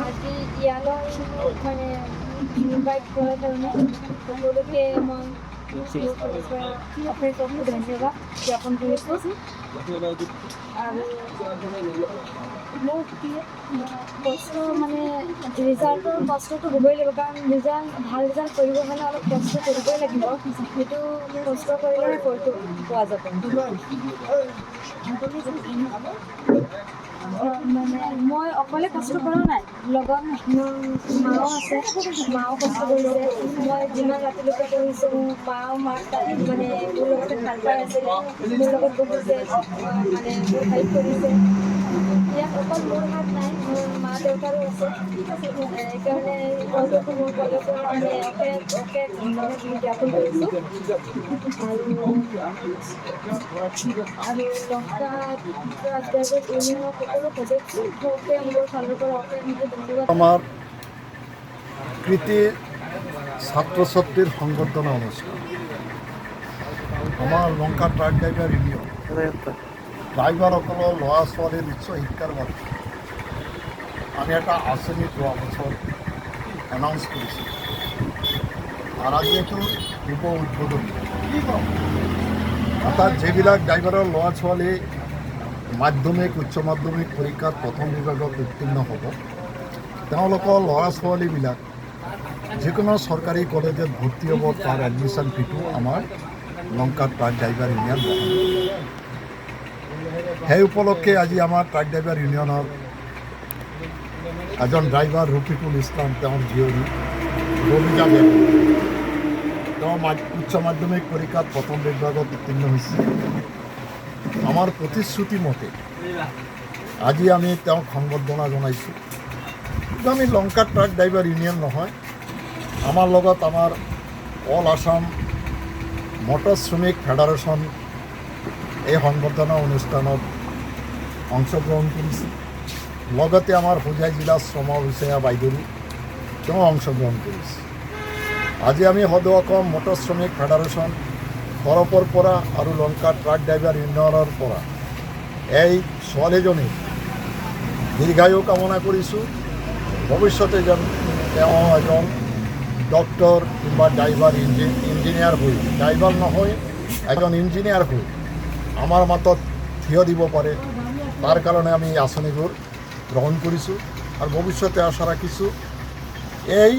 আজি ইয়ালৈ মানে ইনভাইট কৰাৰ কাৰণে সকলোকে মই অশেষ ধন্যবাদ জ্ঞাপন কৰিছোঁ। আৰু মোক কষ্ট মানে ৰিজাল্টৰ কষ্টটো হ'বই লাগিব, কাৰণ ভাল ৰিজাল্ট কৰিবলৈ হ'লে অলপ কষ্ট কৰিবই লাগিব। সেইটো কষ্ট কৰিলেহে ফলটো পোৱা যাব। মানে মই অকলে কষ্ট কৰা নাই, লগত মোৰ মাও আছে, মাও কষ্ট কৰিছে। মই যিমান ৰাতিলৈকে পঢ়িছোঁ, মাৰ তাত মানে মোৰ লগতে ভাল পাই আছিলে, মোৰ লগত বহিছে, মানে মোৰ হেল্প কৰিছে। ইয়াত অকল মোৰ হাত নাই, মোৰ মা দেউতাৰো আছে। সেইকাৰণে তেওঁলোকো মোৰ কলেজৰ কাৰণে অশেষ ধন্যবাদ জ্ঞাপন কৰিছোঁ। আৰু লংকা গ্ৰেজুৱেট ইউনিয়নৰ সকলো সদস্যকে মোৰ ফালৰ পৰা অশেষ ধন্যবাদ। আমাৰ কৃতি ছাত্ৰ ছাত্ৰীৰ সংবৰ্ধনা অনুষ্ঠান আমাৰ লংকা ট্ৰাক ড্ৰাইভাৰ ইউনিয়ন ড্ৰাইভাৰসকলৰ ল'ৰা ছোৱালীৰ উচ্চ শিক্ষাৰ বাবে আমি এটা আঁচনি যোৱা বছৰ এনাউন্স কৰিছোঁ। আৰু আজি এইটো শুভ উদ্বোধনী। অৰ্থাৎ যিবিলাক ড্ৰাইভাৰৰ ল'ৰা ছোৱালী মাধ্যমিক উচ্চ মাধ্যমিক পৰীক্ষাত প্ৰথম বিভাগত উত্তীৰ্ণ হ'ব, তেওঁলোকৰ ল'ৰা ছোৱালীবিলাক যিকোনো চৰকাৰী কলেজত ভৰ্তি হ'ব, তাৰ এডমিশ্যন ফিটো আমাৰ লংকা ট্ৰাক ড্ৰাইভাৰ ইউনিয়ন বহন কৰিব। সেই উপলক্ষে আজি আমাৰ ট্ৰাক ড্ৰাইভাৰ ইউনিয়নৰ এজন ড্ৰাইভাৰ ৰফিকুল ইছলাম, তেওঁৰ জীয়ৰী ৰবিজা বেগম, তেওঁ উচ্চ মাধ্যমিক পৰীক্ষাত প্ৰথম বিভাগত উত্তীৰ্ণ হৈছে। আমাৰ প্ৰতিশ্ৰুতি মতে আজি আমি তেওঁক সংবৰ্ধনা জনাইছোঁ। কিন্তু আমি লংকা ট্ৰাক ড্ৰাইভাৰ ইউনিয়ন নহয়, আমাৰ লগত আমাৰ অল আসাম মটৰ শ্ৰমিক ফেডাৰেশ্যন এই সংবৰ্ধনা অনুষ্ঠানত অংশগ্ৰহণ কৰিছে। লগতে আমাৰ হোজাই জিলা শ্ৰম বিষয়া বাইদেউ তেওঁ অংশগ্ৰহণ কৰিছে। আজি আমি সদৌ অসম মটৰ শ্ৰমিক ফেডাৰেশ্যন তৰফৰ পৰা আৰু লংকা ট্ৰাক ড্ৰাইভাৰ ইউনিয়নৰ পৰা এই ছোৱালীজনী দীৰ্ঘায়ু কামনা কৰিছোঁ। ভৱিষ্যতে যেন তেওঁ এজন ডক্টৰ কিংবা ড্ৰাইভাৰ ইঞ্জিনিয়াৰ হৈ, ড্ৰাইভাৰ নহয় এজন ইঞ্জিনিয়াৰ হৈ আমাৰ মাতত থিয় দিব পাৰে, তাৰ কাৰণে আমি এই আঁচনিবোৰ গ্ৰহণ কৰিছোঁ। আৰু ভৱিষ্যতে আশা ৰাখিছোঁ এই